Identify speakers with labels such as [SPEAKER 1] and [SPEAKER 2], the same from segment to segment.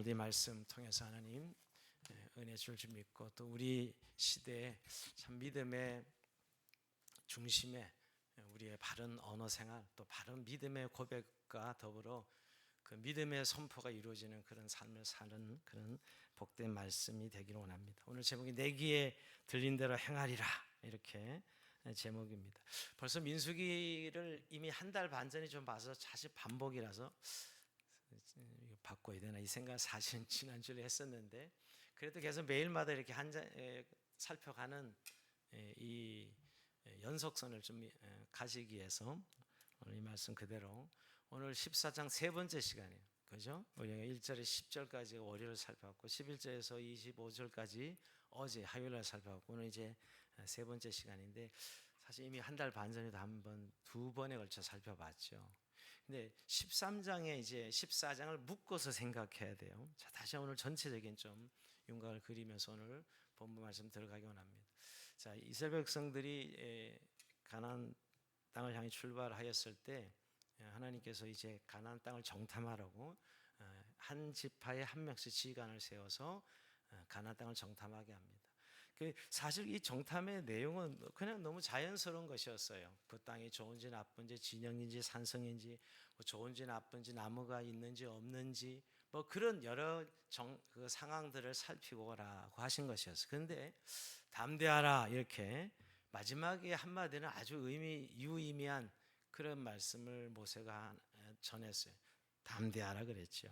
[SPEAKER 1] 오늘도 이 말씀 통해서 하나님 은혜 줄 줄 믿고 또 우리 시대에 참 믿음의 중심에 우리의 바른 언어 생활 또 바른 믿음의 고백과 더불어 그 믿음의 선포가 이루어지는 그런 삶을 사는 그런 복된 말씀이 되기를 원합니다. 오늘 제목이 내 귀에 들린 대로 행하리라 이렇게 제목입니다. 벌써 민수기를 이미 한 달 반 전에 좀 봐서 사실 반복이라서 이거 바꿔야 되나 이 생각 사실은 지난주에 했었는데 그래도 계속 매일마다 이렇게 한 장 살펴가는 이 연속선을 좀 가지기 위해서 오늘 이 말씀 그대로 오늘 14장 세 번째 시간이에요. 그죠? 우리가 1절에 10절까지 월요일 살펴봤고 11절에서 25절까지 어제 화요일날 살펴봤고 오늘 이제 세 번째 시간인데 사실 이미 한 달 반 전에도 두 번에 걸쳐 살펴봤죠. 근데 13장에 이제 14장을 묶어서 생각해야 돼요. 자, 다시 오늘 전체적인 좀 윤곽을 그리면서 오늘 본문 말씀 들어가기 원합니다. 자, 이스라엘 백성들이 가나안 땅을 향해 출발하였을 때 하나님께서 이제 가나안 땅을 정탐하라고 한 지파에 한 명씩 지휘관을 세워서 가나안 땅을 정탐하게 합니다. 사실 이 정탐의 내용은 그냥 너무 자연스러운 것이었어요. 그 땅이 좋은지 나쁜지 진영인지 산성인지 뭐 좋은지 나쁜지 나무가 있는지 없는지 뭐 그런 여러 그 상황들을 살피고라고 하신 것이었어요. 그런데 담대하라 이렇게 마지막에 한마디는 아주 유의미한 그런 말씀을 모세가 전했어요. 담대하라 그랬죠.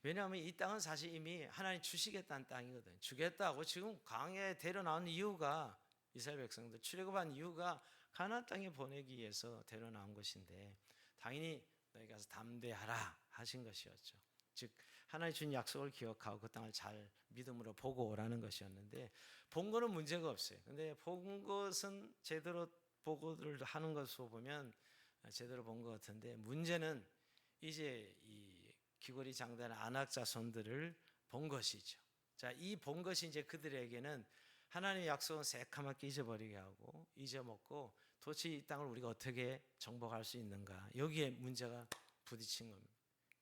[SPEAKER 1] 왜냐하면 이 땅은 사실 이미 하나님 주시겠다는 땅이거든요. 주겠다고 지금 광야에 데려나온 이유가 이스라엘 백성들 출애굽한 이유가 가나안 땅에 보내기 위해서 데려나온 것인데 당연히 너희 가서 담대하라 하신 것이었죠. 즉 하나님 준 약속을 기억하고 그 땅을 잘 믿음으로 보고 오라는 것이었는데 본 거는 문제가 없어요. 근데 본 것은 제대로 보고를 하는 것으로 보면 제대로 본 것 같은데 문제는 이제 이 귀걸이 장단의 안악 자손들을 본 것이죠. 자, 이 본 것이 이제 그들에게는 하나님의 약속은 새카맣게 잊어버리게 하고 잊어먹고 도대체 이 땅을 우리가 어떻게 정복할 수 있는가 여기에 문제가 부딪힌 겁니다.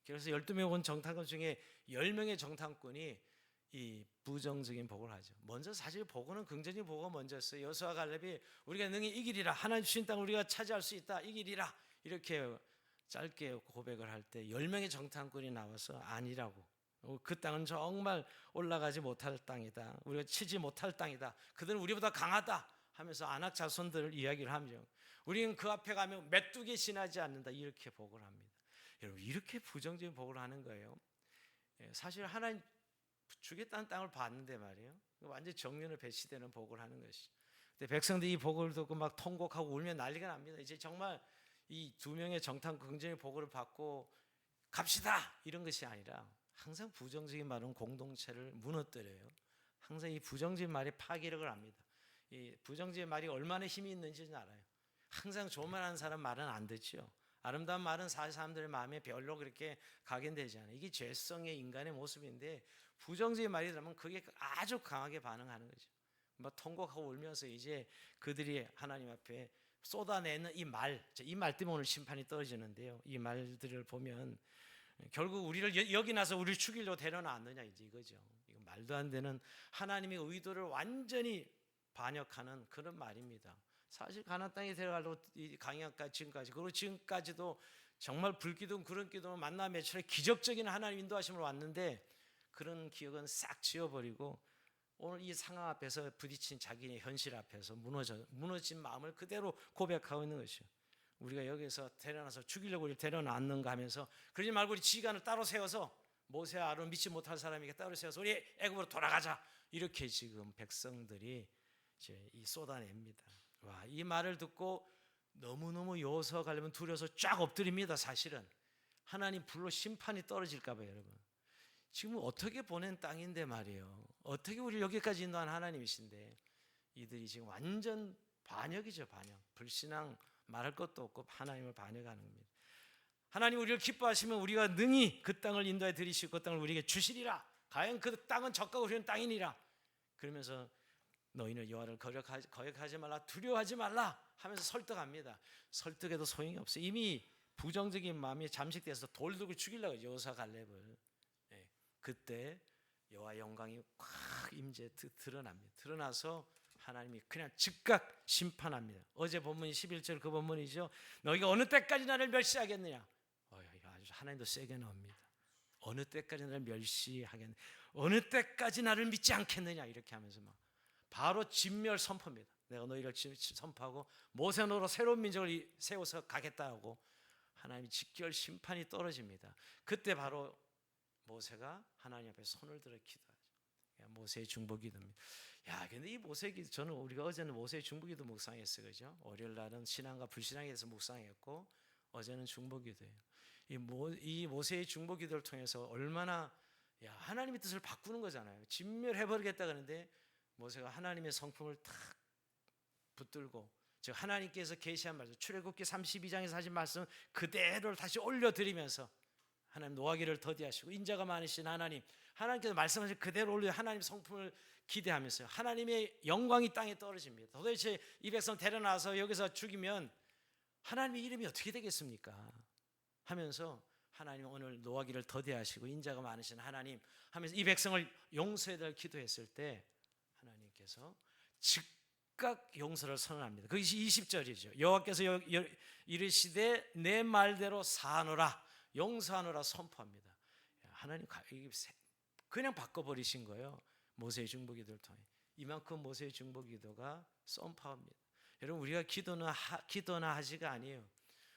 [SPEAKER 1] 그래서 12명 온 정탐꾼 중에 10명의 정탐꾼이 이 부정적인 보고를 하죠. 먼저 사실 보고는 긍정적인 보고가 먼저였어요. 여호수아 갈렙이 우리가 능히 이기리라 하나님 주신 땅을 우리가 차지할 수 있다 이기리라 이렇게 짧게 고백을 할 때 10명의 정탐꾼이 나와서 아니라고 그 땅은 정말 올라가지 못할 땅이다 우리가 치지 못할 땅이다 그들은 우리보다 강하다 하면서 안악 자손들을 이야기를 하며 우리는 그 앞에 가면 메뚜기 지나지 않는다 이렇게 보고를 합니다. 여러분 이렇게 부정적인 보고를 하는 거예요. 사실 하나님 주겠다는 땅을 봤는데 말이에요 완전히 정면을 배치되는 보고를 하는 것이죠. 근데 백성들이 이 보고를 듣고 막 통곡하고 울며 난리가 납니다. 이제 정말 이 두 명의 정탐꾼 긍정의 보고를 받고 갑시다 이런 것이 아니라 항상 부정적인 말은 공동체를 무너뜨려요. 항상 이 부정적인 말이 파괴력을 합니다. 이 부정적인 말이 얼마나 힘이 있는지는 알아요. 항상 좋은 말 하는 사람 말은 안 듣죠. 아름다운 말은 사실 사람들의 마음에 별로 그렇게 각인되지 않아요. 이게 죄성의 인간의 모습인데 부정적인 말이 들으면 그게 아주 강하게 반응하는 거죠. 막 통곡하고 울면서 이제 그들이 하나님 앞에 쏟아내는 이 말 때문에 오늘 심판이 떨어지는데요. 이 말들을 보면 결국 우리를 여기 나서 우리를 죽이려고 데려놨느냐 이거죠. 이거 말도 안 되는 하나님의 의도를 완전히 반역하는 그런 말입니다. 사실 가나안 땅에 데려가려고 이 강야까지 지금까지 그리고 지금까지도 정말 불기둥 구름 기둥 만나 매출에 기적적인 하나님 인도하심으로 왔는데 그런 기억은 싹 지워버리고 오늘 이 상황 앞에서 부딪힌 자기의 현실 앞에서 무너진 마음을 그대로 고백하고 있는 것이요. 우리가 여기서 데려놔서 죽이려고 우리를 데려놨는가 하면서 그러지 말고 우리 지휘관을 따로 세워서 모세와 아론 믿지 못할 사람에게 따로 세워서 우리 애굽으로 돌아가자 이렇게 지금 백성들이 이제 이 쏟아냅니다. 와, 이 말을 듣고 너무너무 여호수아 갈렙은 두려워서 쫙 엎드립니다. 사실은 하나님 불로 심판이 떨어질까 봐요. 여러분 지금 어떻게 보낸 땅인데 말이에요. 어떻게 우리를 여기까지 인도한 하나님이신데 이들이 지금 완전 반역이죠. 반역. 불신앙 말할 것도 없고 하나님을 반역하는 겁니다. 하나님 우리를 기뻐하시면 우리가 능히 그 땅을 인도해 드리시고 그 땅을 우리에게 주시리라. 과연 그 땅은 적과 우리는 땅이니라. 그러면서 너희는 여호와를 거역하지 말라 두려워하지 말라 하면서 설득합니다. 설득해도 소용이 없어요. 이미 부정적인 마음이 잠식돼서 돌 들고 죽이려고 여호수아 갈렙을 그때 여호와 영광이 꽉 임재 드러납니다. 드러나서 하나님이 그냥 즉각 심판합니다. 어제 본문이 11절 그 본문이죠. 너희가 어느 때까지 나를 멸시하겠느냐. 아주 하나님도 세게 나옵니다. 어느 때까지 나를 멸시하겠느냐. 어느 때까지 나를 믿지 않겠느냐. 이렇게 하면서 막 바로 진멸 선포입니다. 내가 너희를 선포하고 모세노로 새로운 민족을 세워서 가겠다 하고 하나님이 직결 심판이 떨어집니다. 그때 바로 모세가 하나님 앞에 손을 들어 기도하죠. 모세의 중보기도입니다. 근데 이 모세기도 저는 우리가 어제는 모세의 중보기도 묵상했어요, 그죠? 월요일 날은 신앙과 불신앙에 대해서 묵상했고 어제는 중보기도예요. 이 모세의 중보기도를 통해서 얼마나 하나님의 뜻을 바꾸는 거잖아요. 진멸해버리겠다 그러는데 모세가 하나님의 성품을 탁 붙들고 즉 하나님께서 계시한 말씀 출애굽기 32장에서 하신 말씀 그대로를 다시 올려드리면서 하나님 노하기를 더디하시고 인자가 많으신 하나님께서 말씀하신 그대로 올려 하나님 성품을 기대하면서 하나님의 영광이 땅에 떨어집니다. 도대체 이 백성 데려나와서 여기서 죽이면 하나님의 이름이 어떻게 되겠습니까? 하면서 하나님 오늘 노하기를 더디하시고 인자가 많으신 하나님 하면서 이 백성을 용서해달 기도했을 때 하나님께서 즉각 용서를 선언합니다. 그것이 20절이죠. 여호와께서 이르시되 내 말대로 사하노라 용서하노라 선포합니다. 하나님 그냥 바꿔버리신 거예요. 모세의 중보기도를 통해 이만큼 모세의 중보기도가 선포합니다. 여러분 우리가 기도나 하지가 아니에요.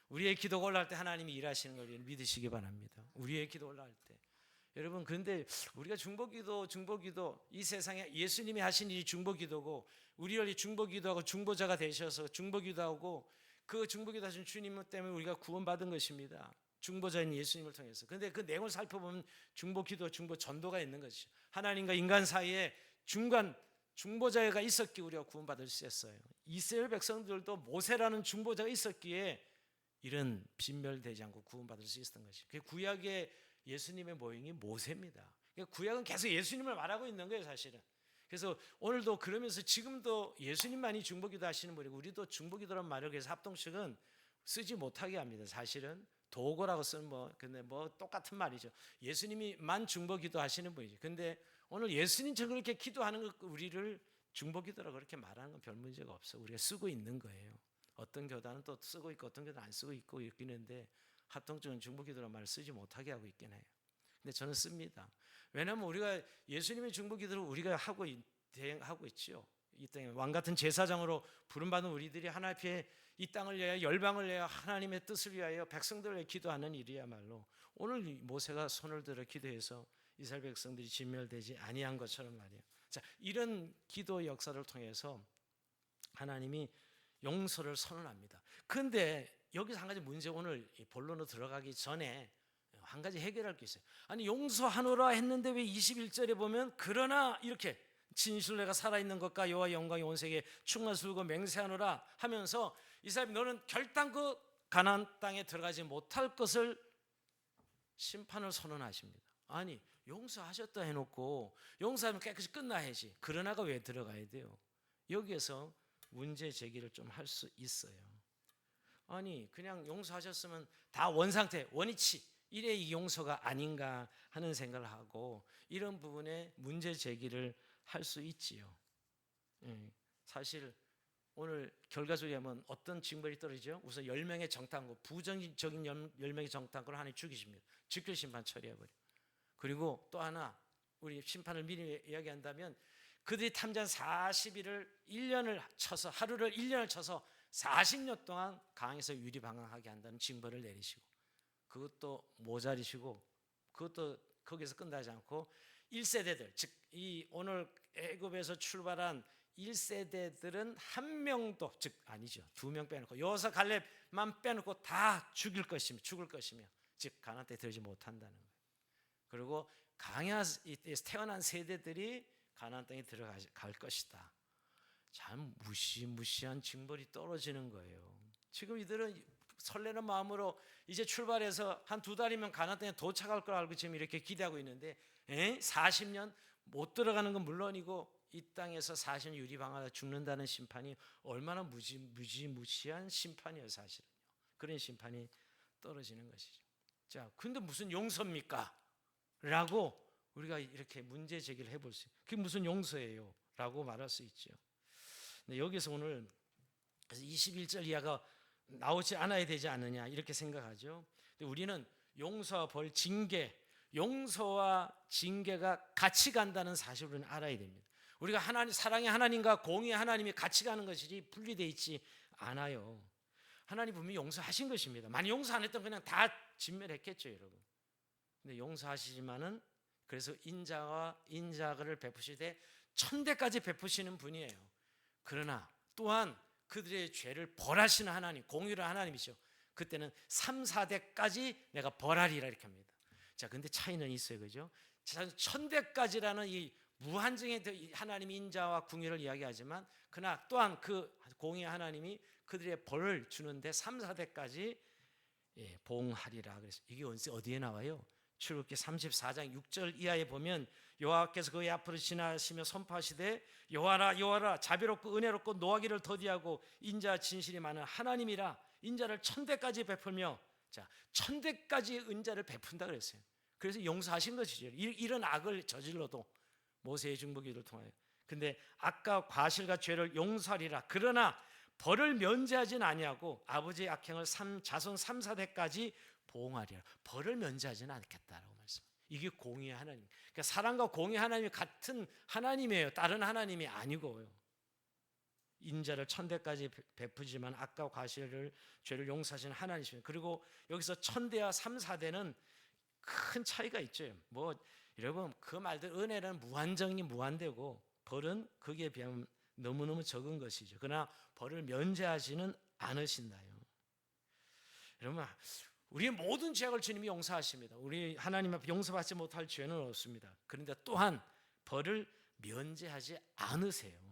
[SPEAKER 1] 우리의 기도가 올라갈 때 하나님이 일하시는 걸 믿으시기 바랍니다. 우리의 기도 올라갈 때 여러분 근데 우리가 중보기도 이 세상에 예수님이 하신 일이 중보기도고 우리를 중보기도하고 중보자가 되셔서 중보기도하고 그 중보기도 하신 주님 때문에 우리가 구원받은 것입니다. 중보자인 예수님을 통해서. 그런데 그 내용을 살펴보면 중보기도, 중보전도가 있는 것이죠. 하나님과 인간 사이에 중보자가 있었기에 우리가 구원받을 수 있어요. 이스라엘 백성들도 모세라는 중보자가 있었기에 이런 빈멸되지 않고 구원받을 수 있었던 것이죠. 구약의 예수님의 모형이 모세입니다. 구약은 계속 예수님을 말하고 있는 거예요, 사실은. 그래서 오늘도 그러면서 지금도 예수님만이 중보기도 하시는 분이고 우리도 중보기도란 말을 그래서 합동식은 쓰지 못하게 합니다. 사실은 도구라고 쓰는 근데 똑같은 말이죠. 예수님이만 중보기도 하시는 분이죠. 근데 오늘 예수님처럼 그렇게 기도하는 것 우리를 중보기도라고 그렇게 말하는 건 별 문제가 없어. 우리가 쓰고 있는 거예요. 어떤 교단은 또 쓰고 있고 어떤 교단은 안 쓰고 있고 있긴 한데 합동적인 중보기도란 말을 쓰지 못하게 하고 있긴 해요. 근데 저는 씁니다. 왜냐하면 우리가 예수님의 중보기도를 우리가 하고 있죠. 이 땅에 왕같은 제사장으로 부름받은 우리들이 하나님 앞에 이 땅을 위하여 열방을 위하여 하나님의 뜻을 위하여 백성들을 위해 기도하는 일이야말로 오늘 모세가 손을 들어 기도해서 이스라엘 백성들이 진멸되지 아니한 것처럼 말이에요. 자, 이런 기도 역사를 통해서 하나님이 용서를 선언합니다. 그런데 여기서 한 가지 문제 오늘 본론으로 들어가기 전에 한 가지 해결할 게 있어요. 아니 용서하노라 했는데 왜 21절에 보면 그러나 이렇게 진실로 가 살아있는 것과 여호와 영광이 온 세계에 충만스러고 맹세하노라 하면서 이스라엘 너는 결단코 가나안 땅에 들어가지 못할 것을 심판을 선언하십니다. 아니 용서하셨다 해놓고 용서하면 깨끗이 끝나야지. 그러나가 왜 들어가야 돼요? 여기에서 문제 제기를 좀 할 수 있어요. 아니 그냥 용서하셨으면 다 원상태 원위치 이래 이 용서가 아닌가 하는 생각을 하고 이런 부분에 문제 제기를 할 수 있지요. 사실 오늘 결과적으로 하면 어떤 징벌이 떨어지죠? 우선 10명의 정탐꾼, 부정적인 10명의 정탐꾼을 하나님 죽이십니다. 즉결 심판 처리해버려. 그리고 또 하나 우리 심판을 미리 이야기한다면 그들이 탐지한 40일을 1년을 쳐서 하루를 1년을 쳐서 40년 동안 강에서 유리방황하게 한다는 징벌을 내리시고 그것도 모자리시고 그것도 거기서 끝나지 않고 1세대들 즉 이 오늘 애굽에서 출발한 1세대들은 한 명도 즉 아니죠 2명 빼놓고 여호수아 갈렙만 빼놓고 다 죽을 것이며 즉 가나안 땅에 들어오지 못한다는 거예요. 그리고 강야에서 태어난 세대들이 가나안 땅에 들어갈 것이다. 참 무시무시한 징벌이 떨어지는 거예요. 지금 이들은 설레는 마음으로 이제 출발해서 한 2달이면 가나안 땅에 도착할 걸 알고 지금 이렇게 기대하고 있는데 40년 못 들어가는 건 물론이고 이 땅에서 40년 유리방황하다 죽는다는 심판이 얼마나 무지무시한 심판이에요. 사실은요. 그런 심판이 떨어지는 것이죠. 자, 근데 무슨 용서입니까? 라고 우리가 이렇게 문제 제기를 해볼 수 있어요. 그게 무슨 용서예요? 라고 말할 수 있죠. 근데 여기서 오늘 21절 이하가 나오지 않아야 되지 않느냐 이렇게 생각하죠. 근데 우리는 용서와 벌, 징계, 용서와 징계가 같이 간다는 사실을 우리는 알아야 됩니다. 우리가 하나님, 사랑의 하나님과 공의의 하나님이 같이 가는 것이지 분리되어 있지 않아요. 하나님 분명히 용서하신 것입니다. 만약 용서 안 했던 그냥 다 진멸했겠죠, 여러분. 근데 용서하시지만은 그래서 인자와 인자를 베푸시되 천대까지 베푸시는 분이에요. 그러나 또한 그들의 죄를 벌하시는 하나님, 공의로운 하나님이죠. 그때는 3, 4대까지 내가 벌하리라 이렇게 합니다. 자, 근데 차이는 있어요, 그죠? 천대까지라는 이 무한정의 하나님이 인자와 궁의를 이야기하지만, 그러나 또한 그 공의 하나님이 그들의 벌을 주는데 3, 4대까지 보응하리라. 그래서 이게 어디에 나와요? 출애굽기 34장 6절 이하에 보면 여호와께서 그의 앞으로 지나시며 선포하시되 여호와라 여호와라 자비롭고 은혜롭고 노하기를 더디하고 인자 진실이 많은 하나님이라 인자를 천대까지 베풀며, 자, 천대까지 은자를 베푼다 그랬어요. 그래서 용서하신 것이죠. 이런 악을 저질러도 모세의 중보기를 통하여. 근데 악과 과실과 죄를 용서하리라. 그러나 벌을 면제하진 아니하고 아버지의 악행을 자손 3, 4대까지 보응하리라. 벌을 면제하지는 않겠다라고 말씀. 이게 공의의 하나님. 그러니까 사랑과 공의 하나님이 같은 하나님이에요. 다른 하나님이 아니고요. 인자를 천대까지 베푸지만 악과 과실을 죄를 용서하시는 하나님이십니다. 그리고 여기서 천대와 3, 4대는 큰 차이가 있죠. 뭐 여러분 그 말들 은혜는 무한정이 무한되고 벌은 거기에 비하면 너무너무 적은 것이죠. 그러나 벌을 면제하지는 않으신다요. 여러분 우리의 모든 죄악을 주님이 용서하십니다. 우리 하나님 앞에 용서받지 못할 죄는 없습니다. 그런데 또한 벌을 면제하지 않으세요.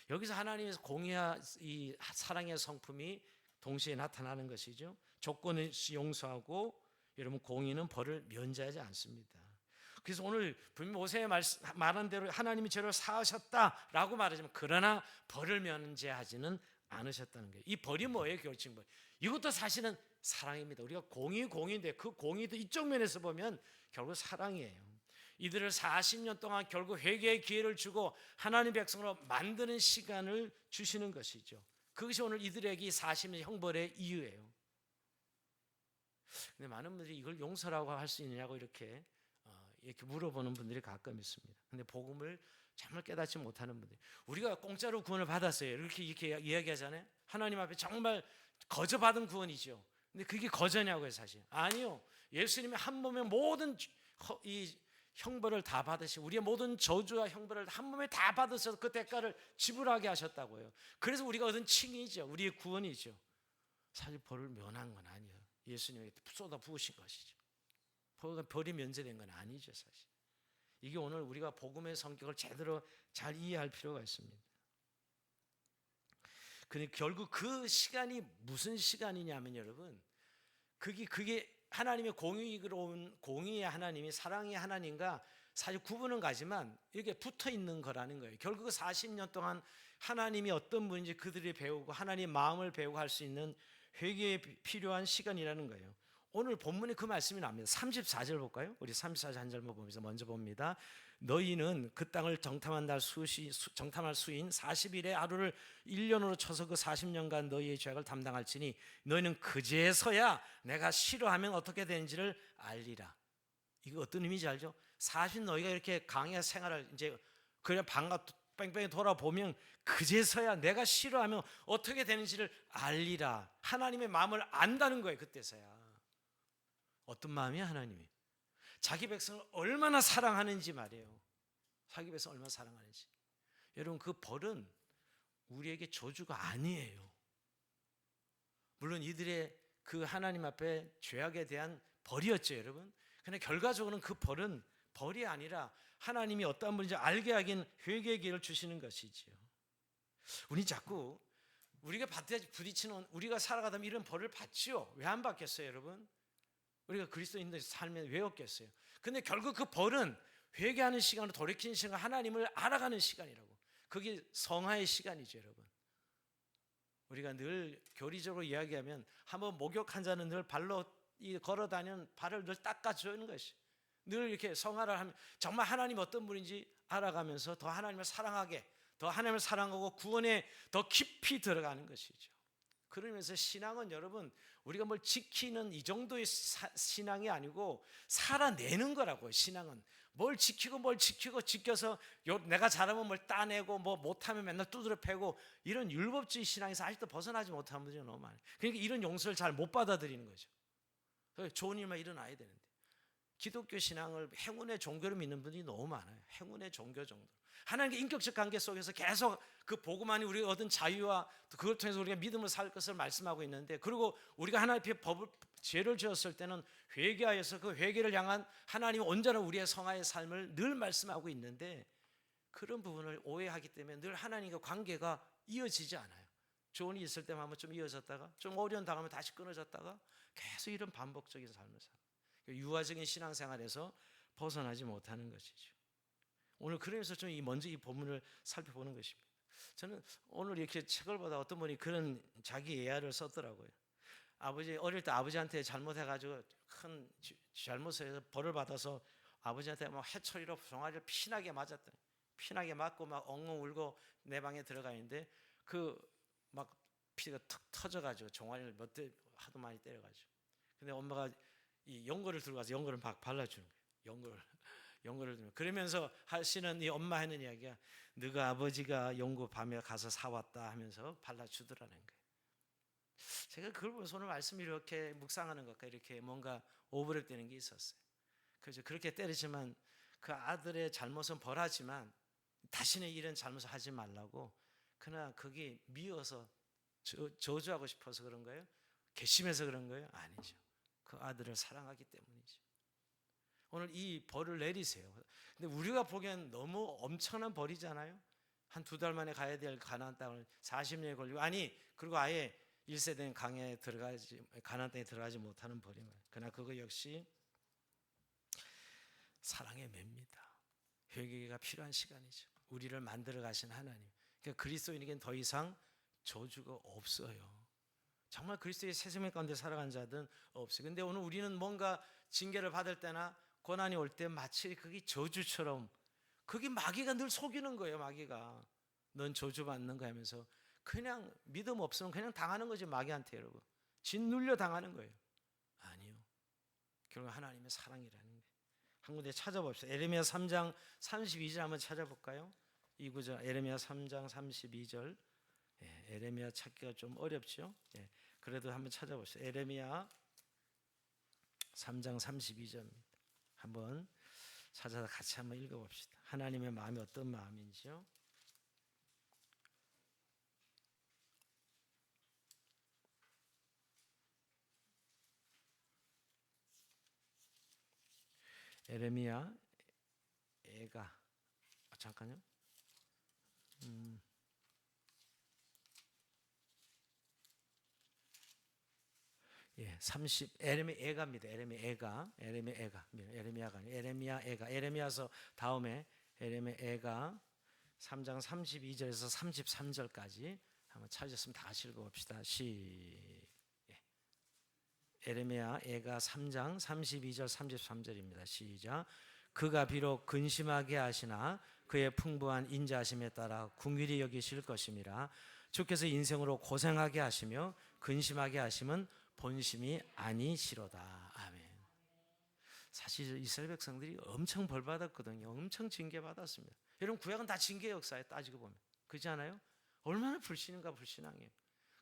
[SPEAKER 1] 여기서 하나님의 공의와 이 사랑의 성품이 동시에 나타나는 것이죠. 조건을 용서하고 여러분 공의는 벌을 면제하지 않습니다. 그래서 오늘 분명히 모세의 말한 대로 하나님이 죄를 사하셨다라고 말하지만 그러나 벌을 면제하지는 않으셨다는 거예요. 이 벌이 뭐예요? 교칙벌. 이것도 사실은 사랑입니다. 우리가 공의인데 그 공의도 이쪽 면에서 보면 결국 사랑이에요. 이들을 40년 동안 결국 회개의 기회를 주고 하나님 백성으로 만드는 시간을 주시는 것이죠. 그것이 오늘 이들에게 40년 형벌의 이유예요. 근데 많은 분들이 이걸 용서라고 할 수 있느냐고 이렇게 물어보는 분들이 가끔 있습니다. 근데 복음을 정말 깨닫지 못하는 분들, 우리가 공짜로 구원을 받았어요. 이렇게 이야기하잖아요. 하나님 앞에 정말 거저 받은 구원이죠. 근데 그게 거저냐고요, 사실. 아니요. 예수님이 한 몸에 모든 이 형벌을 다 받으시고 우리의 모든 저주와 형벌을 한 몸에 다 받으셔서 그 대가를 지불하게 하셨다고요. 그래서 우리가 얻은 칭의죠. 우리의 구원이죠. 사실 벌을 면한 건 아니에요. 예수님에게 쏟아 부으신 것이죠. 벌이 면제된 건 아니죠, 사실. 이게 오늘 우리가 복음의 성격을 제대로 잘 이해할 필요가 있습니다. 근데 결국 그 시간이 무슨 시간이냐면 여러분, 그게 하나님의 공의로운 공의의 하나님이 사랑의 하나님과 사실 구분은 가지만 이렇게 붙어 있는 거라는 거예요. 결국 40년 동안 하나님이 어떤 분인지 그들이 배우고 하나님의 마음을 배우고 할 수 있는 회개에 필요한 시간이라는 거예요. 오늘 본문에 그 말씀이 나옵니다. 34절 볼까요? 우리 34절 한 절만 보면서 먼저 봅니다. 너희는 그 땅을 정탐할 수인 40일의 하루를 1년으로 쳐서 그 40년간 너희의 죄악을 담당할지니 너희는 그제서야 내가 싫어하면 어떻게 되는지를 알리라. 이거 어떤 의미인지 알죠? 사실 너희가 이렇게 강의 생활을 이제 그냥 방과 뺑뺑이 돌아보면 그제서야 내가 싫어하면 어떻게 되는지를 알리라. 하나님의 마음을 안다는 거예요. 그때서야. 어떤 마음이야 하나님이? 자기 백성을 얼마나 사랑하는지 말이에요. 자기 백성을 얼마나 사랑하는지. 여러분 그 벌은 우리에게 저주가 아니에요. 물론 이들의 그 하나님 앞에 죄악에 대한 벌이었죠, 여러분. 그런데 결과적으로는 그 벌은 벌이 아니라 하나님이 어떠한 분인지 알게 하긴 회개의 기회를 주시는 것이지요. 우리 자꾸 우리가 부딪히는 우리가 살아가다 보면 이런 벌을 받지요. 왜 안 받겠어요, 여러분? 우리가 그리스도인들의 삶에 왜 없겠어요? 근데 결국 그 벌은 회개하는 시간으로 돌이키는 시간, 하나님을 알아가는 시간이라고. 그게 성화의 시간이죠, 여러분. 우리가 늘 교리적으로 이야기하면 한번 목욕한 자는 늘 발로 걸어 다니는 발을 늘 닦아주는 것이. 늘 이렇게 성화를 하면 정말 하나님 어떤 분인지 알아가면서 더 하나님을 사랑하게, 더 하나님을 사랑하고 구원에 더 깊이 들어가는 것이죠. 그러면서 신앙은 여러분 우리가 뭘 지키는 이 정도의 신앙이 아니고 살아내는 거라고요. 신앙은 뭘 지키고 지켜서 내가 잘하면 뭘 따내고 뭐 못하면 맨날 두드려 패고 이런 율법주의 신앙에서 아직도 벗어나지 못하는 분들이 너무 많아요. 그러니까 이런 용서를 잘 못 받아들이는 거죠. 좋은 일만 일어나야 되는데 기독교 신앙을 행운의 종교로 믿는 분이 너무 많아요. 행운의 종교 정도. 하나님과 인격적 관계 속에서 계속 그 복음만이 우리가 얻은 자유와 그걸 통해서 우리가 믿음을 살 것을 말씀하고 있는데, 그리고 우리가 하나님 앞에 죄를 지었을 때는 회개하여서 그 회개를 향한 하나님 온전한 우리의 성화의 삶을 늘 말씀하고 있는데, 그런 부분을 오해하기 때문에 늘 하나님과 관계가 이어지지 않아요. 좋은 일이 있을 때만 한번 좀 이어졌다가 좀 어려운 당하면 다시 끊어졌다가 계속 이런 반복적인 삶을 살아요. 유아적인 신앙생활에서 벗어나지 못하는 것이죠. 오늘 그러면서 좀 먼저 이 본문을 살펴보는 것입니다. 저는 오늘 이렇게 책을 보다 어떤 분이 그런 자기 예화를 썼더라고요. 아버지 어릴 때 아버지한테 잘못해가지고 큰 잘못을 해서 벌을 받아서 아버지한테 막 해초리로 종아리를 피나게 맞았더니 피나게 맞고 막 엉엉 울고 내 방에 들어가 있는데 그 막 피가 턱 터져가지고 종아리를 몇 대 하도 많이 때려가지고, 근데 엄마가 이 연고를 들고 가서 연고를 막 발라주는 거예요. 연고를 들면 그러면서 하시는 이 엄마 하는 이야기가 너가 아버지가 연고 밤에 가서 사왔다 하면서 발라주더라는 거예요. 제가 그걸 보면서 오늘 말씀 이렇게 묵상하는 것과 이렇게 뭔가 오버랩되는 게 있었어요. 그래서 그렇게 때리지만 그 아들의 잘못은 벌하지만 다시는 이런 잘못을 하지 말라고, 그러나 그게 미워서 저주하고 싶어서 그런 거예요? 괘씸해서 그런 거예요? 아니죠. 그 아들을 사랑하기 때문이죠. 오늘 이 벌을 내리세요. 근데 우리가 보기엔 너무 엄청난 벌이잖아요. 한 2달 만에 가야 될 가나안 땅을 40년이 걸리고, 아니 그리고 아예 1세대는 가나안 땅에 들어가지 못하는 벌이면, 그러나 그거 역시 사랑의 매입니다. 회개가 필요한 시간이죠. 우리를 만들어 가신 하나님. 그러니까 그리스도인에게는 더 이상 저주가 없어요. 정말 그리스도의 새 생명 가운데 살아간 자들은 없어요. 근데 오늘 우리는 뭔가 징계를 받을 때나 고난이 올 때 마치 그게 저주처럼, 그게 마귀가 늘 속이는 거예요. 마귀가 넌 저주받는 거 하면서 그냥 믿음 없으면 그냥 당하는 거지. 마귀한테 여러분 짓눌려 당하는 거예요. 아니요, 결국 하나님의 사랑이라는 거예요. 한 군데 찾아봅시다. 에레미야 3장 32절 한번 찾아볼까요? 이 구절 에레미야 3장 32절. 에레미야 찾기가 좀 어렵죠. 그래도 한번 찾아봅시다. 에레미야 3장 32절입니다. 한번 찾아서 같이 한번 읽어봅시다. 하나님의 마음이 어떤 마음인지요. 에레미야 애가 잠깐요. 예, 30 에레미야 애가입니다. 에레미야가 아니에요. 에레미야 애가. 에레미야서 다음에 에레미야 애가 3장 32절에서 33절까지 한번 찾으셨으면 다시 읽어봅시다. 에레미야 애가 3장 32절 33절입니다. 시작. 그가 비록 근심하게 하시나 그의 풍부한 인자하심에 따라 긍휼히 여기실 것임이라. 주께서 인생으로 고생하게 하시며 근심하게 하심은 본심이 아니시로다. 아멘. 사실 이스라엘 백성들이 엄청 벌받았거든요. 엄청 징계받았습니다. 여러분 구약은 다 징계 역사에 따지고 보면 그렇지 않아요? 얼마나 불신이에요.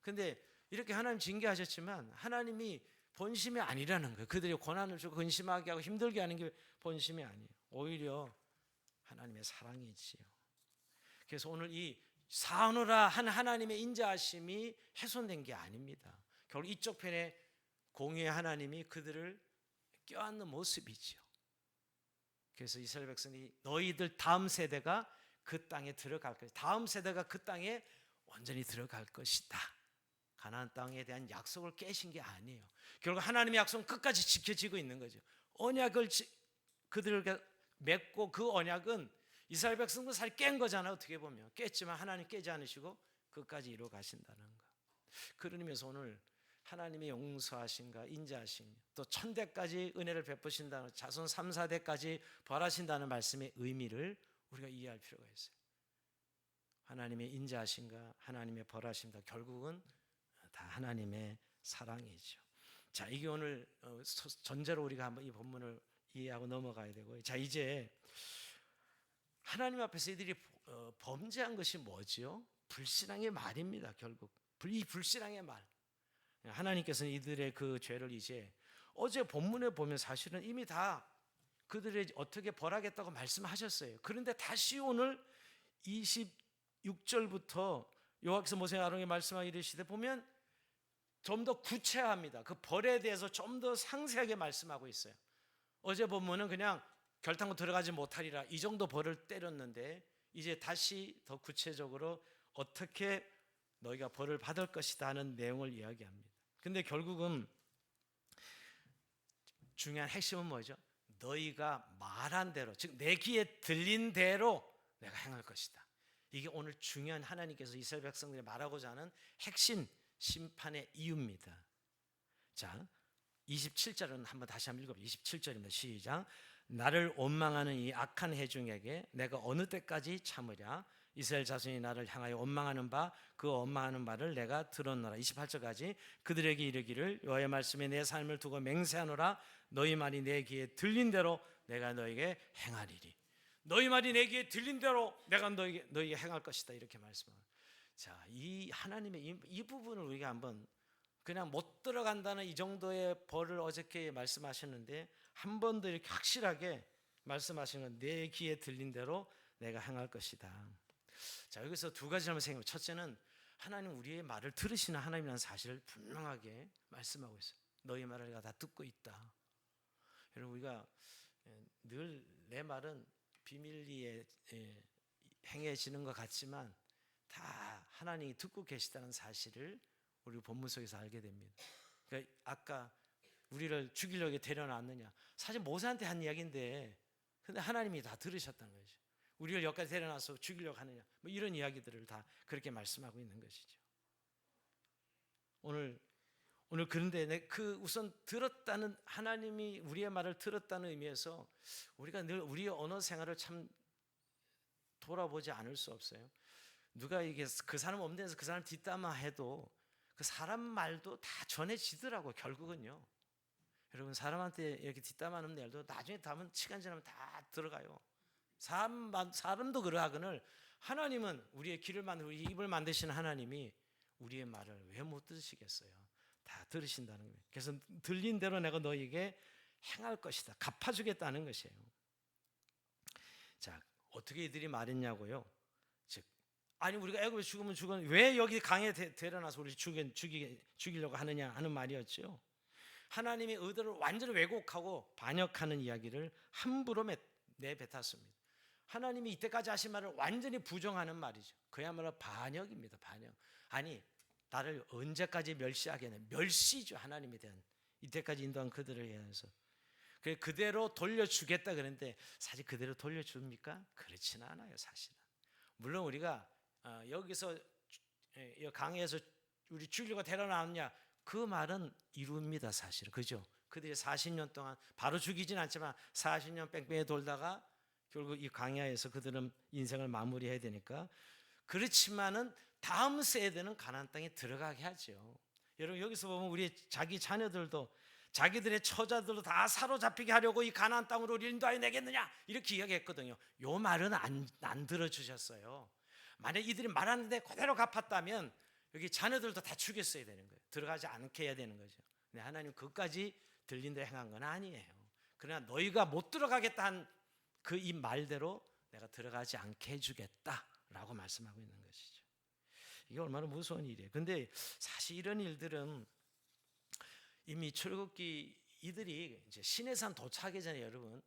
[SPEAKER 1] 근데 이렇게 하나님 징계하셨지만 하나님이 본심이 아니라는 거예요. 그들이 고난을 주고 근심하게 하고 힘들게 하는 게 본심이 아니에요. 오히려 하나님의 사랑이지요. 그래서 오늘 이 사하노라 한 하나님의 인자하심이 훼손된 게 아닙니다. 결국 이쪽 편에 공의의 하나님이 그들을 껴안는 모습이지요. 그래서 이스라엘 백성이 너희들 다음 세대가 그 땅에 들어갈 것이다. 다음 세대가 그 땅에 완전히 들어갈 것이다. 가나안 땅에 대한 약속을 깨신 게 아니에요. 결국 하나님의 약속은 끝까지 지켜지고 있는 거죠. 언약을 그들에게 맺고 그 언약은 이스라엘 백성도 사실 깬 거잖아요. 어떻게 보면 깼지만 하나님 깨지 않으시고 끝까지 이루어 가신다는 거. 그런 의미에서 오늘 하나님의 용서하신가 인자하신, 또 천대까지 은혜를 베푸신다는, 자손 3, 4대까지 벌하신다는 말씀의 의미를 우리가 이해할 필요가 있어요. 하나님의 인자하신가 하나님의 벌하신가, 결국은 다 하나님의 사랑이죠. 자, 이게 오늘 전제로 우리가 한번 이 본문을 이해하고 넘어가야 되고요. 자, 이제 하나님 앞에서 이들이 범죄한 것이 뭐죠? 불신앙의 말입니다. 결국 이 불신앙의 말, 하나님께서는 이들의 그 죄를 이제 어제 본문에 보면 사실은 이미 다 그들의 어떻게 벌하겠다고 말씀하셨어요. 그런데 다시 오늘 26절부터 여호와께서 모세와 아론에게 말씀하여 이르시되 보면 좀 더 구체화합니다. 그 벌에 대해서 좀 더 상세하게 말씀하고 있어요. 어제 본문은 그냥 결단코 들어가지 못하리라 이 정도 벌을 때렸는데, 이제 다시 더 구체적으로 어떻게 너희가 벌을 받을 것이다 하는 내용을 이야기합니다. 근데 결국은 중요한 핵심은 뭐죠? 너희가 말한 대로, 즉 내 귀에 들린 대로 내가 행할 것이다. 이게 오늘 중요한 하나님께서 이스라엘 백성들이 말하고자 하는 핵심 심판의 이유입니다. 자, 27절은 한번 다시 한번 읽어볼게요. 27절입니다. 시작. 나를 원망하는 이 악한 회중에게 내가 어느 때까지 참으랴? 이스라엘 자손이 나를 향하여 원망하는 바 그 원망하는 바를 내가 들었노라. 28절까지 그들에게 이르기를 여호와의 말씀에 내 삶을 두고 맹세하노라. 너희 말이 내 귀에 들린 대로 내가 너에게 행하리리. 너희 말이 내 귀에 들린 대로 내가 너에게 행할 것이다. 이렇게 말씀합니다. 자, 이 하나님의 이 부분을 우리가 한번, 그냥 못 들어간다는 이 정도의 벌을 어저께 말씀하셨는데 한 번 더 이렇게 확실하게 말씀하시는, 내 귀에 들린 대로 내가 행할 것이다. 자, 여기서 두 가지 한번 생각해보면, 첫째는 하나님 우리의 말을 들으시는 하나님이라는 사실을 분명하게 말씀하고 있어요. 너희 말을 내가 다 듣고 있다. 여러분, 우리가 늘 내 말은 비밀리에 행해지는 것 같지만 다 하나님이 듣고 계시다는 사실을 우리 본문 속에서 알게 됩니다. 그러니까 아까 우리를 죽이려고 데려놨느냐, 사실 모세한테 한 이야기인데 근데 하나님이 다 들으셨다는 거죠. 우리를 여기까지 데려놔서 죽이려고 하느냐, 뭐 이런 이야기들을 다 그렇게 말씀하고 있는 것이죠. 오늘 그런데 그 우선 들었다는, 하나님이 우리의 말을 들었다는 의미에서 우리가 늘 우리의 언어 생활을 참 돌아보지 않을 수 없어요. 누가 이게 그 사람 없는 데서 그 사람 뒷담화해도 그 사람 말도 다 전해지더라고. 결국은요, 여러분, 사람한테 이렇게 뒷담화하는 말도 나중에 담은 시간 지나면 다 들어가요. 사람도 그러하거늘 하나님은 우리의 귀를 만들고 우리 입을 만드시는 하나님이 우리의 말을 왜 못 들으시겠어요? 다 들으신다는 거예요. 그래서 들린 대로 내가 너에게 행할 것이다, 갚아주겠다는 것이에요. 자, 어떻게 이들이 말했냐고요? 즉, 아니 우리가 애굽에 죽으면 왜 여기 강에 데려놔서 우리 죽이려고 하느냐 하는 말이었죠. 하나님의 의도를 완전히 왜곡하고 반역하는 이야기를 함부로 내뱉었습니다. 하나님이 이때까지 하신 말을 완전히 부정하는 말이죠. 그야말로 반역입니다. 반역. 아니, 나를 언제까지 멸시하겠냐. 멸시죠. 하나님에 대한, 이때까지 인도한 그들을 위해서. 그대로 돌려주겠다 그랬는데 사실 그대로 돌려줍니까? 그렇지는 않아요. 사실은. 물론 우리가 여기서 강에서 우리 죽이려고 데려나왔냐, 그 말은 이루입니다. 사실은. 그죠? 그들이 40년 동안 바로 죽이진 않지만 40년 뺑뺑이 돌다가 결국 이 광야에서 그들은 인생을 마무리해야 되니까. 그렇지만은 다음 세대는 가나안 땅에 들어가게 하죠. 여러분, 여기서 보면 우리 자기 자녀들도, 자기들의 처자들도 다 사로잡히게 하려고 이 가나안 땅으로 우리를 인도하여 내겠느냐 이렇게 이야기했거든요. 요 말은 안 들어주셨어요. 만약 이들이 말하는데 그대로 갚았다면 여기 자녀들도 다 죽였어야 되는 거예요. 들어가지 않게 해야 되는 거죠. 근데 하나님 그것까지 들린 데 행한 건 아니에요. 그러나 너희가 못 들어가겠다 한 그 이 말대로 내가 들어가지 않게 해주겠다라고 말씀하고 있는 것이죠. 이게 얼마나 무서운 일이에요. 근데 사실 이런 일들은 이미 출애굽기 이들이 이제 시내산 도착하기 전에, 여러분,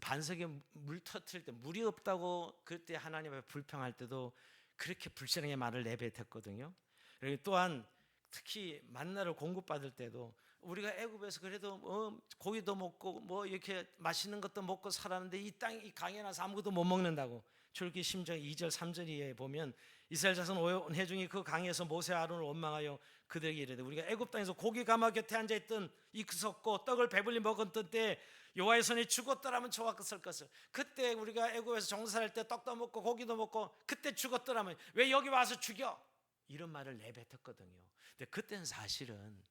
[SPEAKER 1] 반석에 물 터뜨릴 때 물이 없다고 그때 하나님 앞에 불평할 때도 그렇게 불신앙의 말을 내뱉었거든요. 그리고 또한 특히 만나를 공급받을 때도 우리가 애굽에서 그래도 고기도 먹고 뭐 이렇게 맛있는 것도 먹고 살았는데 이 강에 나서 아무것도 못 먹는다고. 출애굽기 10장 2절 3절에 보면 이스라엘 자손 온 회중이 그 강에서 모세 아론을 원망하여 그들에게 이르되 우리가 애굽 땅에서 고기 가마 곁에 앉아있던 익었고 떡을 배불리 먹었던 때 여호와의 손에 죽었더라면 좋았을 것을. 그때 우리가 애굽에서 종살할 때 떡도 먹고 고기도 먹고 그때 죽었더라면 왜 여기 와서 죽여? 이런 말을 내뱉었거든요. 근데 그때는 사실은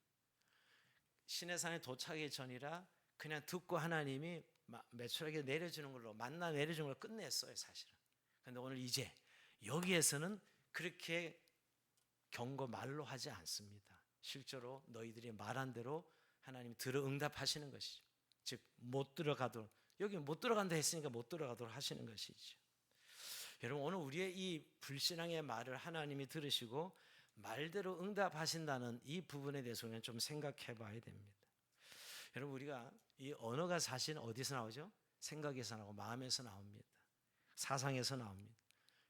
[SPEAKER 1] 시내산에 도착하기 전이라 그냥 듣고 하나님이 매출하게 내려주는 걸로 만나 내려주는 걸 끝냈어요 사실은. 그런데 오늘 이제 여기에서는 그렇게 경고 말로 하지 않습니다. 실제로 너희들이 말한 대로 하나님이 들어 응답하시는 것이죠. 즉 못 들어가도록, 여기 못 들어간다 했으니까 못 들어가도록 하시는 것이죠. 여러분 오늘 우리의 이 불신앙의 말을 하나님이 들으시고 말대로 응답하신다는 이 부분에 대해서 우리는 좀 생각해 봐야 됩니다. 여러분 우리가 이 언어가 사실 어디서 나오죠? 생각에서 나오고 마음에서 나옵니다. 사상에서 나옵니다.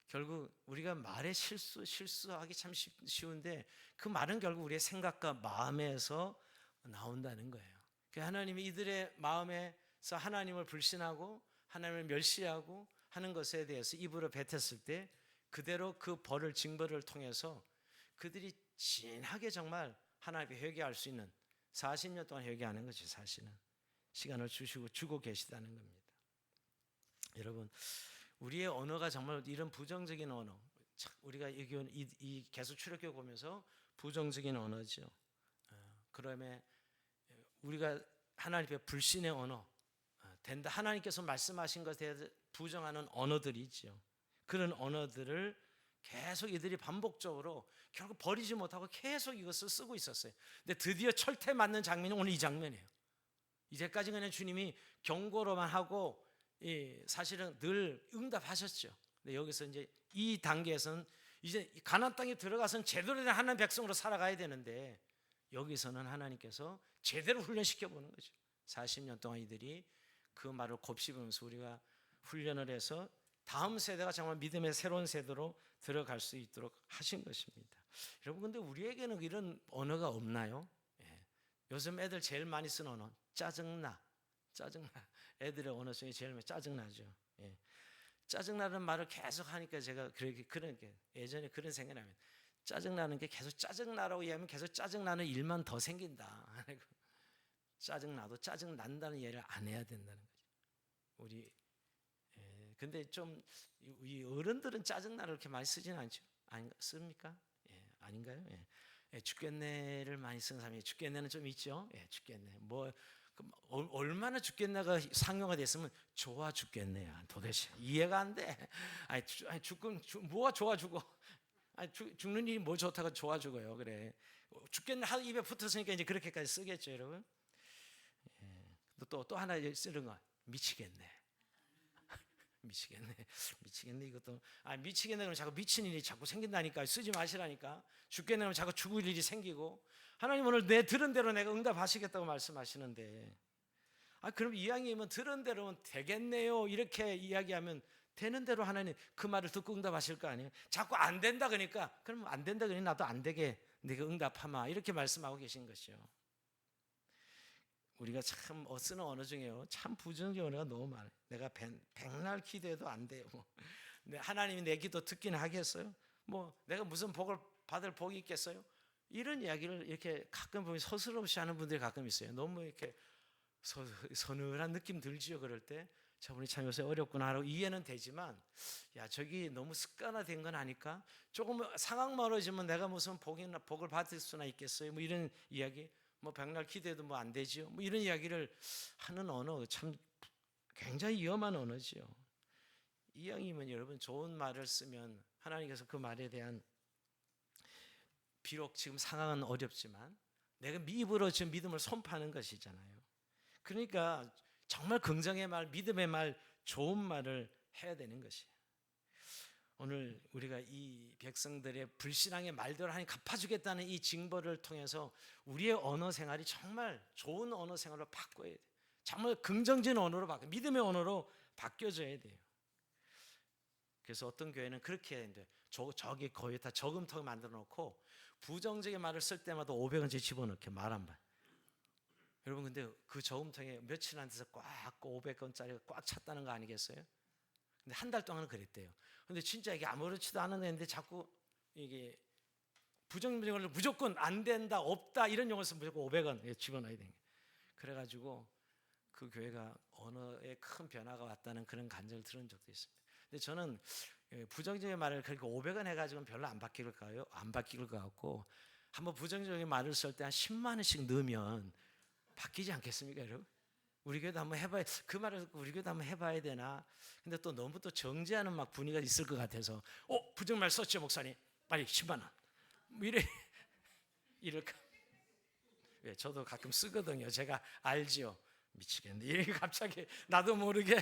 [SPEAKER 1] 결국 우리가 말에 실수하기 참 쉬운데 그 말은 결국 우리의 생각과 마음에서 나온다는 거예요. 하나님이 이들의 마음에서 하나님을 불신하고 하나님을 멸시하고 하는 것에 대해서 입으로 뱉었을 때 그대로 그 벌을 징벌을 통해서 그들이 진하게 정말 하나님께 회개할 수 있는 40년 동안 회개하는 것이 사실은 시간을 주고 계시다는 겁니다. 여러분 우리의 언어가 정말 이런 부정적인 언어, 우리가 이 계속 출애굽 보면서 부정적인 언어죠. 그러면 우리가 하나님의 불신의 언어 된다. 하나님께서 말씀하신 것에 대해서 부정하는 언어들이죠. 그런 언어들을 계속 이들이 반복적으로 결국 버리지 못하고 계속 이것을 쓰고 있었어요. 근데 드디어 철퇴 맞는 장면이 오늘 이 장면이에요. 이제까지 그냥 주님이 경고로만 하고 사실은 늘 응답하셨죠. 근데 여기서 이제 이 단계에서는 이제 가나안 땅에 들어가서는 제대로 된 하나님 백성으로 살아가야 되는데 여기서는 하나님께서 제대로 훈련시켜 보는 거죠. 40년 동안 이들이 그 말을 곱씹으면서 우리가 훈련을 해서 다음 세대가 정말 믿음의 새로운 세대로 들어갈 수 있도록 하신 것입니다. 여러분 근데 우리에게는 이런 언어가 없나요? 요즘 애들 제일 많이 쓰는 언어 짜증나. 애들의 언어 중에 제일 많이 짜증나죠. 짜증나는 말을 계속 하니까 제가 그런 게 예전에 그런 생각이 나면 짜증나는 게 계속 짜증나라고 이야기하면 계속 짜증나는 일만 더 생긴다. 짜증나도 짜증난다는 이야기를 안 해야 된다는 거죠. 우리 근데 좀 이 어른들은 짜증나를 그렇게 많이 쓰지는 않죠. 아닌가 씁니까? 아닌가요? 죽겠네를 많이 쓰는 사람이 죽겠네는 좀 있죠. 죽겠네. 얼마나 죽겠네가 상용화 됐으면 좋아 죽겠네야. 도대체 이해가 안 돼. 뭐가 좋아 죽어? 죽는 일이 뭐 좋다고 좋아 죽어요. 그래. 죽겠네 하고 입에 붙었으니까 이제 그렇게까지 쓰겠죠, 여러분. 또 하나 쓰는 거 미치겠네. 미치겠네 이것도 미치겠네 그러면 자꾸 미친 일이 자꾸 생긴다니까. 쓰지 마시라니까. 죽겠네 그러면 자꾸 죽을 일이 생기고. 하나님 오늘 내 들은 대로 내가 응답하시겠다고 말씀하시는데 그럼 이왕이면 들은 대로는 되겠네요 이렇게 이야기하면 되는 대로 하나님 그 말을 듣고 응답하실 거 아니에요. 자꾸 안 된다 그러니까 그럼 안 된다 그러니 나도 안 되게 네가 응답하마 이렇게 말씀하고 계신 것이요. 우리가 참 쓰는 언어 중에요 참 부정적인 언어가 너무 많아요. 내가 백날 기도해도 안 돼요. 하나님이 내 기도 듣긴 하겠어요? 내가 무슨 복을 받을 복이 있겠어요? 이런 이야기를 이렇게 가끔 보면 서슴없이 하는 분들이 가끔 있어요. 너무 이렇게 서늘한 느낌 들지요. 그럴 때 저분이 참 요새 어렵구나 하고 이해는 되지만 저기 너무 습관화된 건 아닐까? 조금 상황 멀어지면 내가 무슨 복을 받을 수나 있겠어요? 이런 이야기 백날 기도해도 안 되지요. 이런 이야기를 하는 언어 참 굉장히 위험한 언어지요. 이왕이면 여러분 좋은 말을 쓰면 하나님께서 그 말에 대한 비록 지금 상황은 어렵지만 내가 입으로 지금 믿음을 선포하는 것이잖아요. 그러니까 정말 긍정의 말, 믿음의 말, 좋은 말을 해야 되는 것이에요. 오늘 우리가 이 백성들의 불신앙의 말대로 하나님 갚아주겠다는 이 징벌을 통해서 우리의 언어 생활이 정말 좋은 언어 생활로 바꿔야 돼요. 정말 긍정적인 언어로 믿음의 언어로 바뀌어져야 돼요. 그래서 어떤 교회는 그렇게 했는데 저기 거의 다 저금통 만들어 놓고 부정적인 말을 쓸 때마다 500원씩 집어넣게 말 한 번. 여러분 근데 그 저금통에 며칠 안 돼서 꽉 500원짜리가 꽉 찼다는 거 아니겠어요? 근데 한 달 동안은 그랬대요. 근데 진짜 이게 아무렇지도 않은 애인데 자꾸 이게 부정적인 언어를 무조건 안 된다, 없다 이런 용어를 쓰면 무조건 500원 집어넣어야 되는 거예요. 그래가지고 그 교회가 언어에 큰 변화가 왔다는 그런 간증을 들은 적도 있습니다. 근데 저는 부정적인 말을 그렇게 500원 해가지고는 별로 안 바뀔까요? 안 바뀔 것 같고, 한번 부정적인 말을 쓸 때 한 10만 원씩 넣으면 바뀌지 않겠습니까, 여러분? 우리 교회도 한번 해봐야, 그 말을 우리 교회도 한번 해봐야 되나? 근데 또 너무 또 정죄하는 막 분위기가 있을 것 같아서, 부정말 썼죠 목사님, 빨리 10만 원 뭐 이럴까? 왜? 저도 가끔 쓰거든요. 제가 알지요. 미치겠네. 이렇게 갑자기 나도 모르게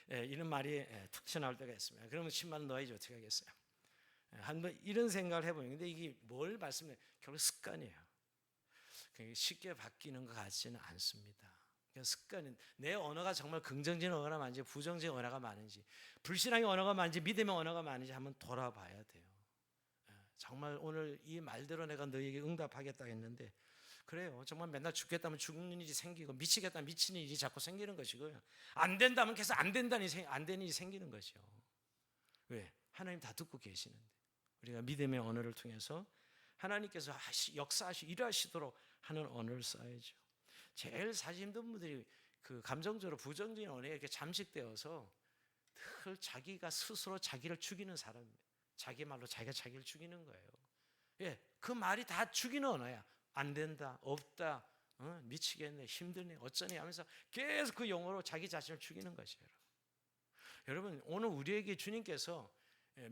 [SPEAKER 1] 이런 말이 툭 튀어나올 때가 있습니다. 그러면 10만 원 넣어야지 어떻게 하겠어요? 한번 이런 생각을 해보면, 근데 이게 뭘 말씀해? 결국 습관이에요. 쉽게 바뀌는 것 같지는 않습니다. 습관은 내 언어가 정말 긍정적인 언어가 많은지 부정적인 언어가 많은지, 불신앙의 언어가 많은지 믿음의 언어가 많은지 한번 돌아봐야 돼요. 정말 오늘 이 말대로 내가 너에게 응답하겠다 했는데, 그래요. 정말 맨날 죽겠다면 죽는 일이 생기고, 미치겠다면 미치는 일이 자꾸 생기는 것이고요. 안 된다면 계속 안 되는 일이 생기는 것이요. 왜? 하나님 다 듣고 계시는데 우리가 믿음의 언어를 통해서 하나님께서 일하시도록 하는 언어를 써야죠. 제일 사실 힘든 분들이 그 감정적으로 부정적인 언어에 이렇게 잠식되어서 늘 자기가 스스로 자기를 죽이는 사람입니다. 자기 말로 자기가 자기를 죽이는 거예요. 예, 그 말이 다 죽이는 언어야. 안 된다, 없다, 미치겠네, 힘드네, 어쩌네 하면서 계속 그 용어로 자기 자신을 죽이는 것이에요. 여러분, 오늘 우리에게 주님께서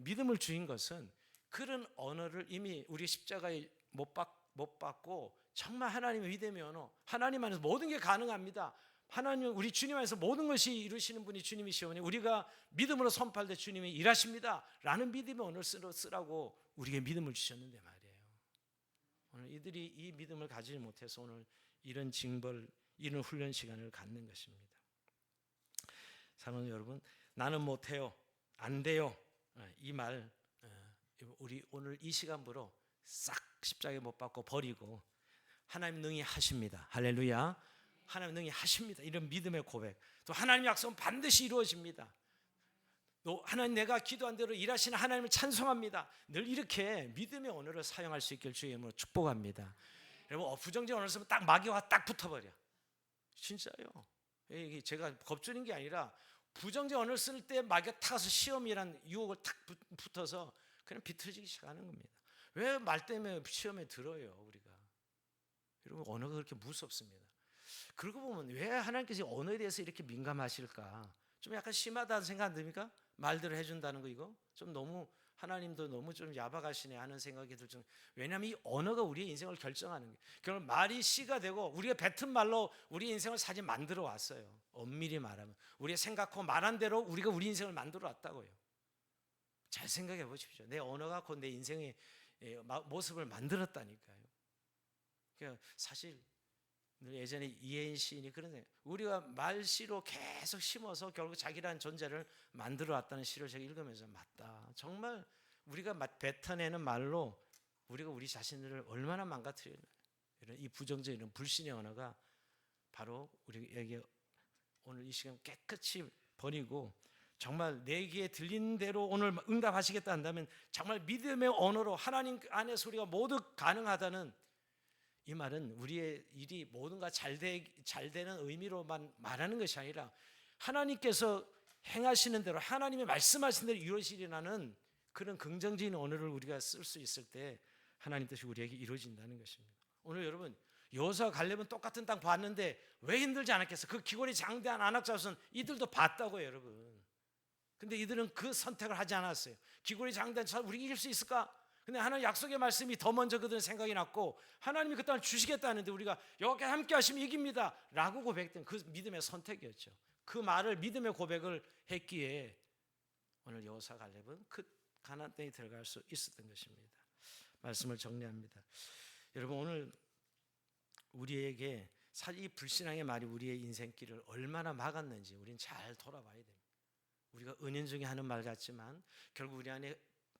[SPEAKER 1] 믿음을 주신 것은 그런 언어를 이미 우리 십자가에 못 받고 정말 하나님의 믿음의 언어, 하나님 안에서 모든 게 가능합니다. 하나님, 우리 주님 안에서 모든 것이 이루시는 분이 주님이시오니 우리가 믿음으로 선포할 때 주님이 일하십니다 라는 믿음의 언어를 쓰라고 우리에게 믿음을 주셨는데 말이에요. 오늘 이들이 이 믿음을 가지지 못해서 오늘 이런 징벌, 이런 훈련 시간을 갖는 것입니다. 사랑하는 여러분, 나는 못해요, 안 돼요, 이 말 우리 오늘 이 시간부로 싹 십자가에 못 박고 버리고, 하나님 능히 하십니다. 할렐루야. 하나님 능히 하십니다. 이런 믿음의 고백. 또 하나님 약속은 반드시 이루어집니다. 또 하나님, 내가 기도한 대로 일하시는 하나님을 찬송합니다. 늘 이렇게 믿음의 언어를 사용할 수 있길 주의 이름으로 축복합니다. 여러분, 부정적인 언어를 쓰면 딱 마귀와 딱 붙어버려. 진짜요. 이게 제가 겁주는 게 아니라 부정적인 언어를 쓸 때 마귀가 타서 시험이란 유혹을 탁 붙어서 그냥 비틀어지기 시작하는 겁니다. 왜 말 때문에 시험에 들어요 우리가? 여러분, 언어가 그렇게 무섭습니다. 그러고 보면 왜 하나님께서 언어에 대해서 이렇게 민감하실까? 좀 약간 심하다는 생각 안 듭니까? 말대로 해준다는 거, 이거 좀 너무, 하나님도 너무 좀 야박하시네 하는 생각이 들죠. 왜냐하면 이 언어가 우리의 인생을 결정하는 거예요. 결국 말이 씨가 되고 우리가 뱉은 말로 우리 인생을 사실 만들어 왔어요. 엄밀히 말하면 우리가 생각하고 말한 대로 우리가 우리 인생을 만들어 왔다고요. 잘 생각해 보십시오. 내 언어가 곧 내 인생의 모습을 만들었다니까요. 그러니까 사실 예전에 이혜인 시인이 그런 생각, 우리가 말씨로 계속 심어서 결국 자기라는 존재를 만들어 왔다는 시를 제가 읽으면서, 맞다, 정말 우리가 뱉어내는 말로 우리가 우리 자신을 얼마나 망가뜨리는, 이런 이 부정적인 이런 불신의 언어가 바로 우리에게 오늘 이 시간 깨끗이 버리고, 정말 내 귀에 들리는 대로 오늘 응답하시겠다 한다면 정말 믿음의 언어로 하나님 안에서 우리가 모두 가능하다는, 이 말은 우리의 일이 모든가 잘 되는 의미로만 말하는 것이 아니라 하나님께서 행하시는 대로, 하나님의 말씀하신 대로 이루어지리라는 그런 긍정적인 언어를 우리가 쓸 수 있을 때 하나님 뜻이 우리에게 이루어진다는 것입니다. 오늘 여러분, 여호수아 갈렙은 똑같은 땅 봤는데 왜 힘들지 않았겠어? 그 기골이 장대한 안악 자손 이들도 봤다고요, 여러분. 근데 이들은 그 선택을 하지 않았어요. 기골이 장대한 자손 우리 이길 수 있을까? 근데 하나님 약속의 말씀이 더 먼저 그들은 생각이 났고, 하나님이 그 땅을 주시겠다 하는데 우리가 여호와께 함께 하시면 이깁니다 라고 고백했던 그 믿음의 선택이었죠. 그 말을, 믿음의 고백을 했기에 오늘 여호수아 갈렙은 그 가나안 땅에 들어갈 수 있었던 것입니다. 말씀을 정리합니다. 여러분, 오늘 우리에게 사실 이 불신앙의 말이 우리의 인생길을 얼마나 막았는지 우리는 잘 돌아봐야 됩니다. 우리가 은연중에 하는 말 같지만 결국 우리 안에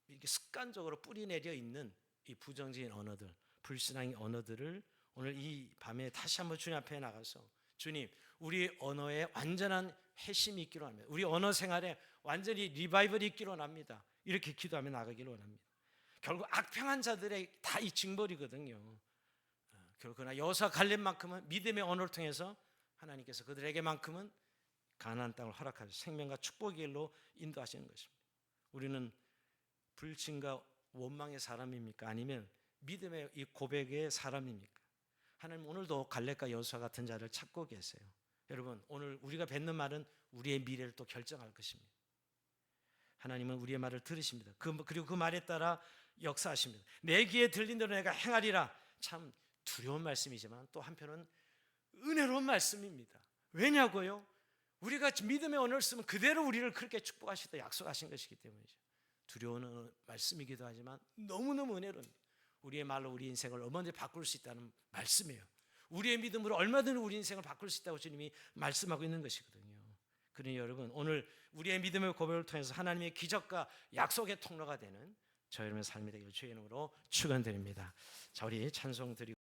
[SPEAKER 1] 이렇게 습관적으로 뿌리내려 있는 이 부정적인 언어들, 불신앙의 언어들을 오늘 이 밤에 다시 한번 주님 앞에 나가서, 주님, 우리 언어에 완전한 회심이 있기로 합니다. 우리 언어 생활에 완전히 리바이벌이 있기로 합니다. 이렇게 기도하며 나가기로 원합니다. 결국 악평한 자들의 다 이 징벌이거든요. 그러나 여호수아 갈렙만큼은 믿음의 언어를 통해서 하나님께서 그들에게만큼은 가나안 땅을 허락하셔서 생명과 축복의 길로 인도하시는 것입니다. 우리는 불신과 원망의 사람입니까? 아니면 믿음의 이 고백의 사람입니까? 하나님 오늘도 갈렙과 여호수아 같은 자를 찾고 계세요. 여러분, 오늘 우리가 뱉는 말은 우리의 미래를 또 결정할 것입니다. 하나님은 우리의 말을 들으십니다. 그리고 그 말에 따라 역사하십니다. 내 귀에 들린 대로 내가 행하리라. 참 두려운 말씀이지만 또 한편은 은혜로운 말씀입니다. 왜냐고요? 우리가 믿음의 언어를 쓰면 그대로 우리를 그렇게 축복하시다 약속하신 것이기 때문이죠. 두려운 말씀이기도 하지만 너무너무 은혜로운, 우리의 말로 우리 인생을 얼마든지 바꿀 수 있다는 말씀이에요. 우리의 믿음으로 얼마든지 우리 인생을 바꿀 수 있다고 주님이 말씀하고 있는 것이거든요. 그러니 여러분, 오늘 우리의 믿음의 고백을 통해서 하나님의 기적과 약속의 통로가 되는 저 여러분의 삶이 되길 주의 이름으로 축원드립니다. 자, 우리 찬송 드리고